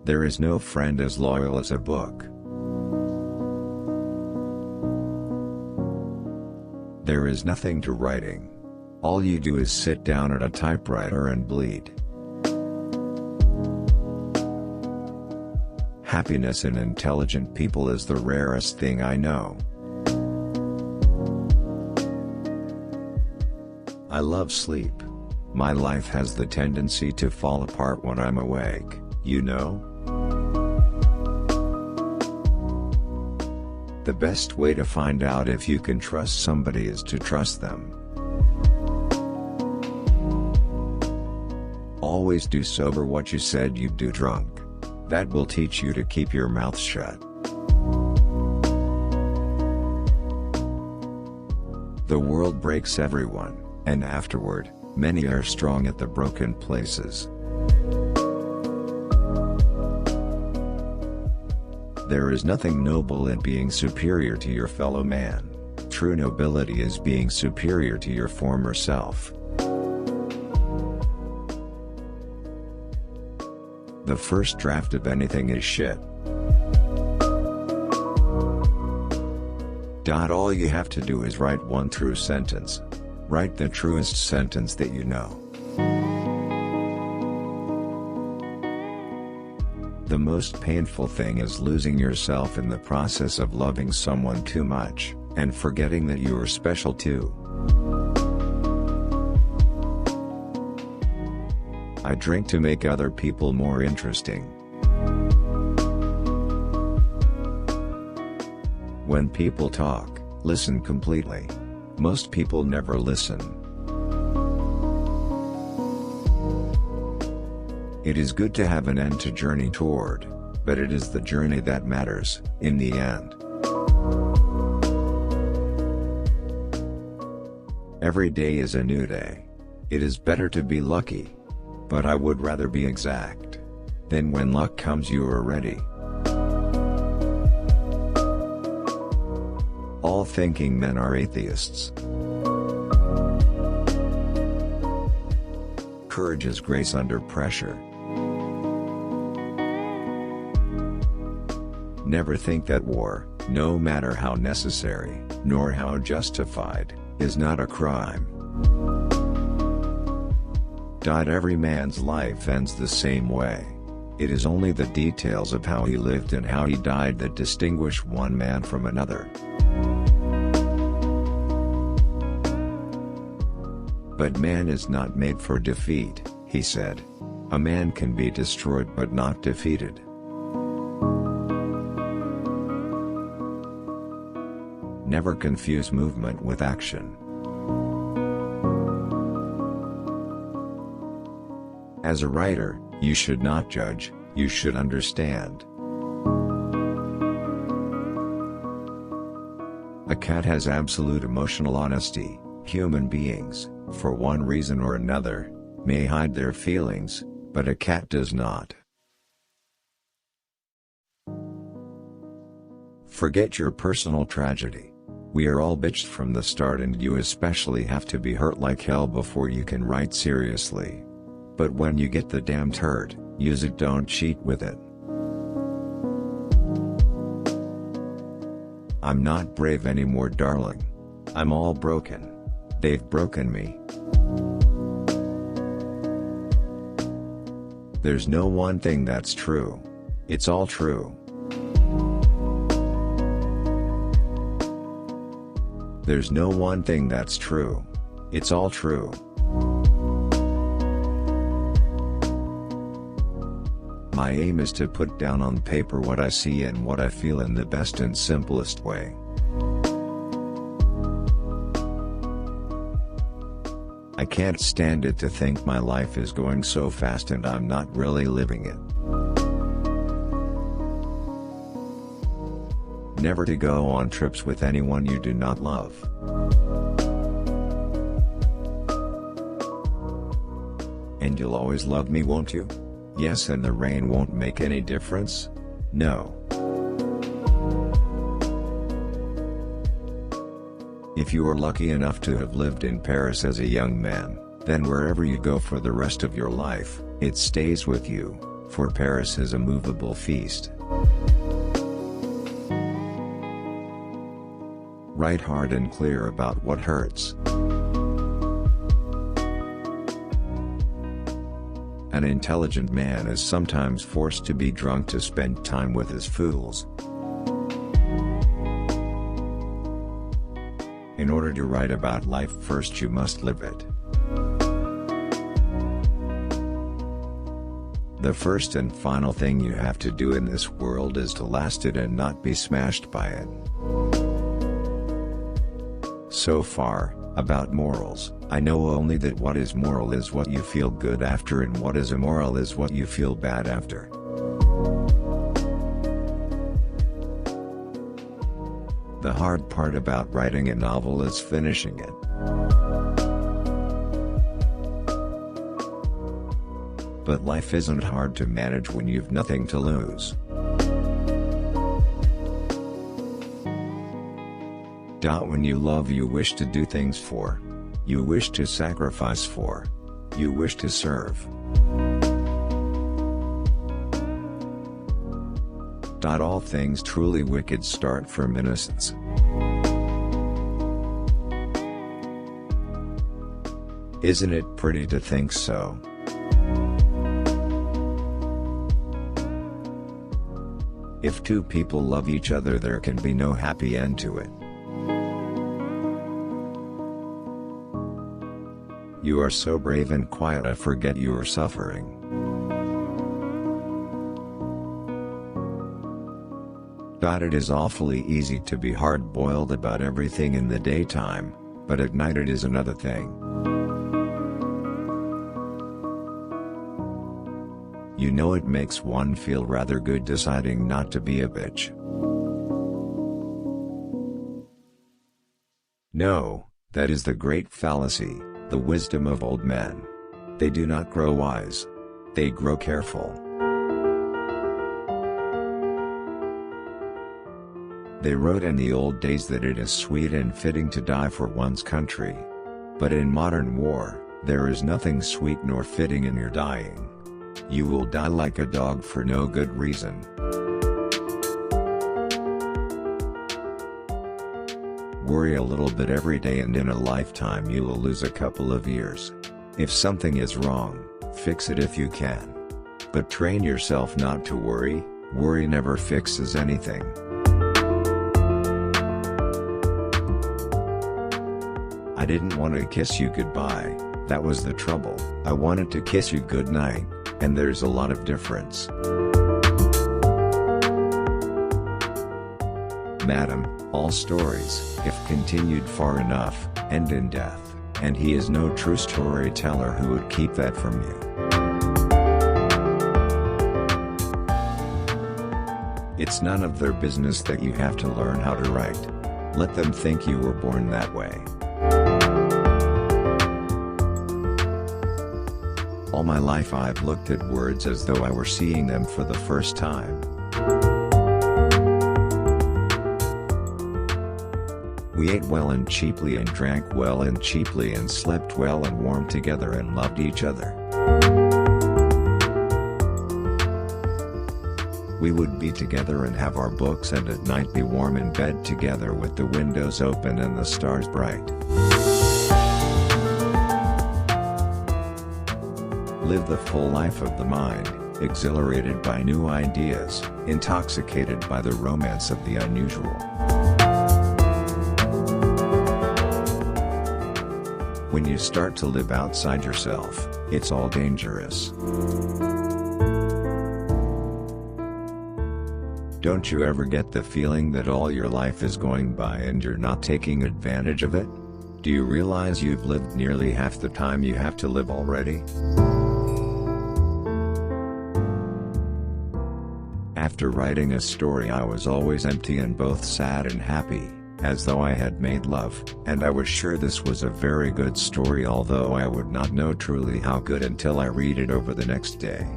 There is no friend as loyal as a book. There is nothing to writing. All you do is sit down at a typewriter and bleed. Happiness in intelligent people is the rarest thing I know. I love sleep. My life has the tendency to fall apart when I'm awake, you know? The best way to find out if you can trust somebody is to trust them. Always do sober what you said you'd do drunk. That will teach you to keep your mouth shut. The world breaks everyone, and afterward, many are strong at the broken places. There is nothing noble in being superior to your fellow man. True nobility is being superior to your former self. The first draft of anything is shit. All you have to do is write one true sentence. Write the truest sentence that you know. The most painful thing is losing yourself in the process of loving someone too much, and forgetting that you are special too. I drink to make other people more interesting. When people talk, listen completely. Most people never listen. It is good to have an end to journey toward, but it is the journey that matters, in the end. Every day is a new day. It is better to be lucky. But I would rather be exact. Then when luck comes you are ready. All thinking men are atheists. Courage is grace under pressure. Never think that war, no matter how necessary, nor how justified, is not a crime. Every man's life ends the same way. It is only the details of how he lived and how he died that distinguish one man from another. But man is not made for defeat, he said. A man can be destroyed but not defeated. Never confuse movement with action. As a writer, you should not judge, you should understand. A cat has absolute emotional honesty. Human beings, for one reason or another, may hide their feelings, but a cat does not. Forget your personal tragedy. We are all bitched from the start, and you especially have to be hurt like hell before you can write seriously. But when you get the damned hurt, use it, don't cheat with it. I'm not brave anymore, darling. I'm all broken. They've broken me. There's no one thing that's true. It's all true. There's no one thing that's true. It's all true. My aim is to put down on paper what I see and what I feel in the best and simplest way. I can't stand it to think my life is going so fast and I'm not really living it. Never to go on trips with anyone you do not love. And you'll always love me, won't you? Yes, and the rain won't make any difference? No. If you are lucky enough to have lived in Paris as a young man, then wherever you go for the rest of your life, it stays with you, for Paris is a movable feast. Write hard and clear about what hurts. An intelligent man is sometimes forced to be drunk to spend time with his fools. In order to write about life, first you must live it. The first and final thing you have to do in this world is to last it and not be smashed by it. So far, about morals, I know only that what is moral is what you feel good after and what is immoral is what you feel bad after. The hard part about writing a novel is finishing it. But life isn't hard to manage when you've nothing to lose. When you love, you wish to do things for. You wish to sacrifice for. You wish to serve. All things truly wicked start from innocence. Isn't it pretty to think so? If two people love each other, there can be no happy end to it. You are so brave and quiet, I forget you are suffering. It is awfully easy to be hard-boiled about everything in the daytime, but at night it is another thing. You know, it makes one feel rather good deciding not to be a bitch. No, that is the great fallacy, the wisdom of old men. They do not grow wise. They grow careful. They wrote in the old days that it is sweet and fitting to die for one's country. But in modern war, there is nothing sweet nor fitting in your dying. You will die like a dog for no good reason. Worry a little bit every day and in a lifetime you will lose a couple of years. If something is wrong, fix it if you can. But train yourself not to worry. Worry never fixes anything. I didn't want to kiss you goodbye, that was the trouble. I wanted to kiss you goodnight, and there's a lot of difference. Madam, all stories, if continued far enough, end in death, and he is no true storyteller who would keep that from you. It's none of their business that you have to learn how to write. Let them think you were born that way. All my life I've looked at words as though I were seeing them for the first time. We ate well and cheaply and drank well and cheaply and slept well and warm together and loved each other. We would be together and have our books and at night be warm in bed together with the windows open and the stars bright. Live the full life of the mind, exhilarated by new ideas, intoxicated by the romance of the unusual. When you start to live outside yourself, it's all dangerous. Don't you ever get the feeling that all your life is going by and you're not taking advantage of it? Do you realize you've lived nearly half the time you have to live already? After writing a story I was always empty and both sad and happy, as though I had made love, and I was sure this was a very good story, although I would not know truly how good until I read it over the next day.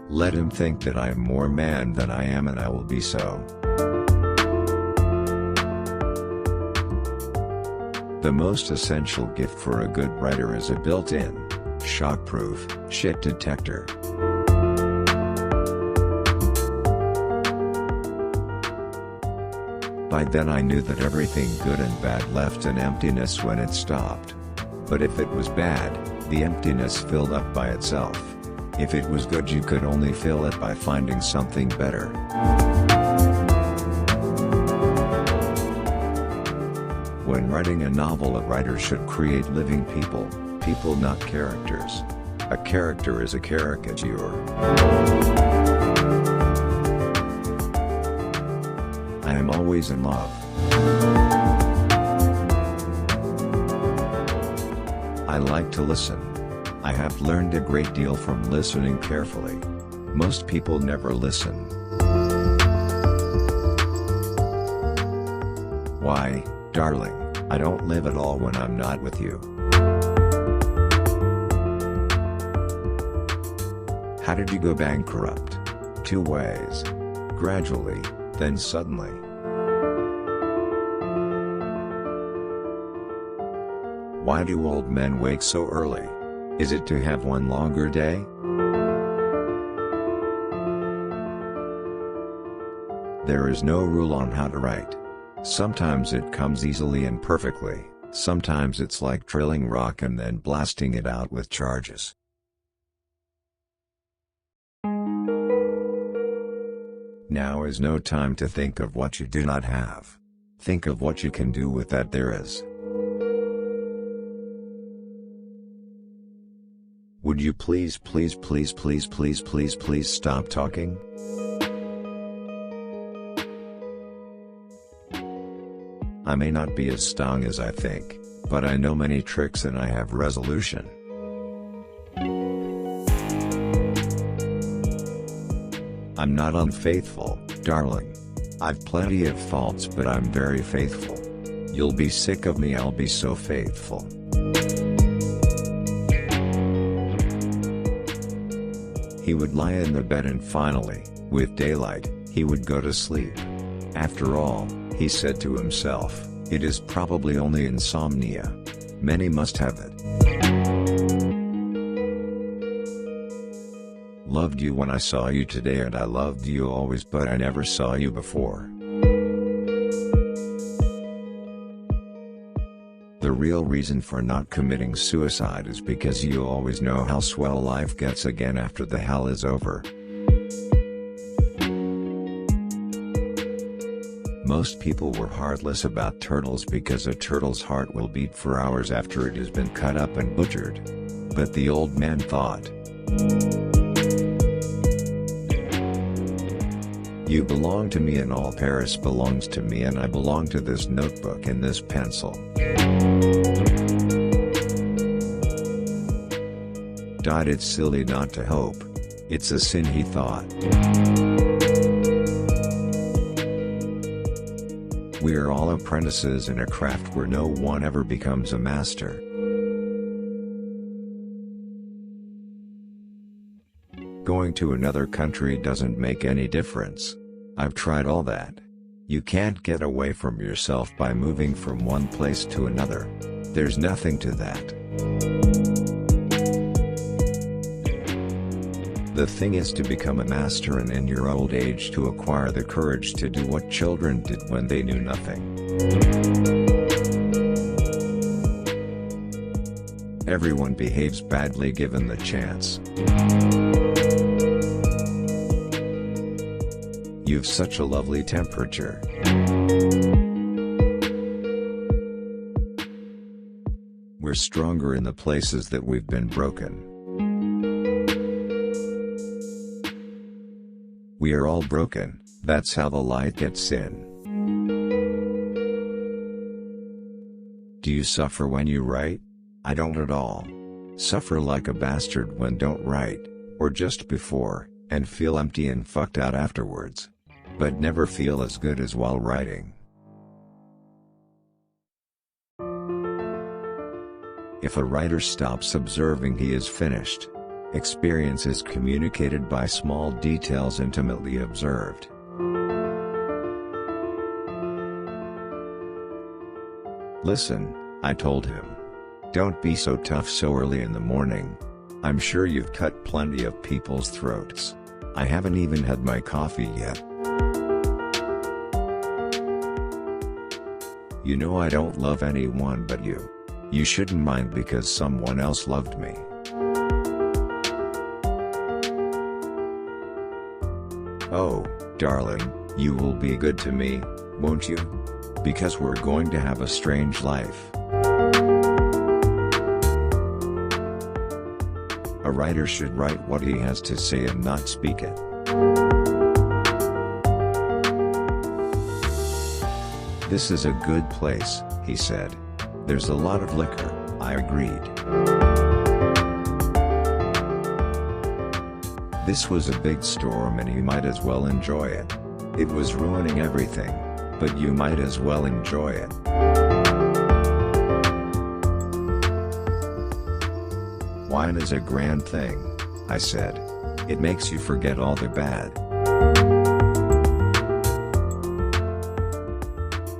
Let him think that I am more man than I am, and I will be so. The most essential gift for a good writer is a built-in, shockproof shit detector. By then I knew that everything good and bad left an emptiness when it stopped. But if it was bad, the emptiness filled up by itself. If it was good, you could only fill it by finding something better. When writing a novel, a writer should create living people, people not characters. A character is a caricature. I am always in love. I like to listen. I have learned a great deal from listening carefully. Most people never listen. Why, darling, I don't live at all when I'm not with you. How did you go bankrupt? 2 ways. Gradually, then suddenly. Why do old men wake so early? Is it to have one longer day? There is no rule on how to write. Sometimes it comes easily and perfectly, sometimes it's like drilling rock and then blasting it out with charges. Now is no time to think of what you do not have. Think of what you can do with that there is. Would you please stop talking? I may not be as strong as I think, but I know many tricks and I have resolution. I'm not unfaithful, darling. I've plenty of faults, but I'm very faithful. You'll be sick of me, I'll be so faithful. He would lie in the bed and finally, with daylight, he would go to sleep. After all, he said to himself, it is probably only insomnia. Many must have it. Loved you when I saw you today and I loved you always, but I never saw you before. The real reason for not committing suicide is because you always know how swell life gets again after the hell is over. Most people were heartless about turtles because a turtle's heart will beat for hours after it has been cut up and butchered. But the old man thought, you belong to me and all Paris belongs to me and I belong to this notebook and this pencil. It's silly not to hope. It's a sin, he thought. We are all apprentices in a craft where no one ever becomes a master. Going to another country doesn't make any difference. I've tried all that. You can't get away from yourself by moving from one place to another. There's nothing to that. The thing is to become a master and in your old age to acquire the courage to do what children did when they knew nothing. Everyone behaves badly given the chance. You've such a lovely temperature. We're stronger in the places that we've been broken. We are all broken, that's how the light gets in. Do you suffer when you write? I don't at all. Suffer like a bastard when don't write, or just before, and feel empty and fucked out afterwards. But never feel as good as while writing. If a writer stops observing, he is finished. Experience is communicated by small details intimately observed. Listen, I told him. Don't be so tough so early in the morning. I'm sure you've cut plenty of people's throats. I haven't even had my coffee yet. You know I don't love anyone but you. You shouldn't mind because someone else loved me. Oh, darling, you will be good to me, won't you? Because we're going to have a strange life. A writer should write what he has to say and not speak it. This is a good place, he said. There's a lot of liquor, I agreed. This was a big storm and you might as well enjoy it. It was ruining everything, but you might as well enjoy it. Wine is a grand thing, I said. It makes you forget all the bad.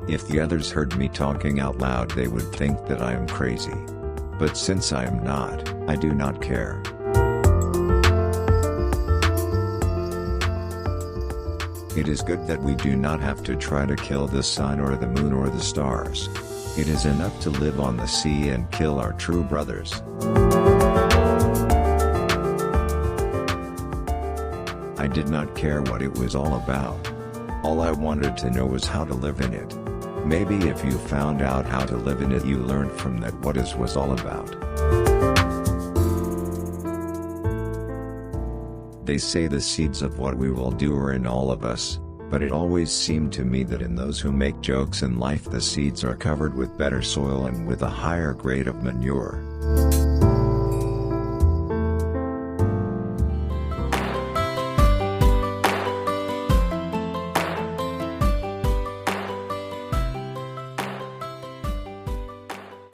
If the others heard me talking out loud they would think that I am crazy. But since I am not, I do not care. It is good that we do not have to try to kill the sun or the moon or the stars. It is enough to live on the sea and kill our true brothers. I did not care what it was all about. All I wanted to know was how to live in it. Maybe if you found out how to live in it you learned from that what it was all about. They say the seeds of what we will do are in all of us, but it always seemed to me that in those who make jokes in life the seeds are covered with better soil and with a higher grade of manure.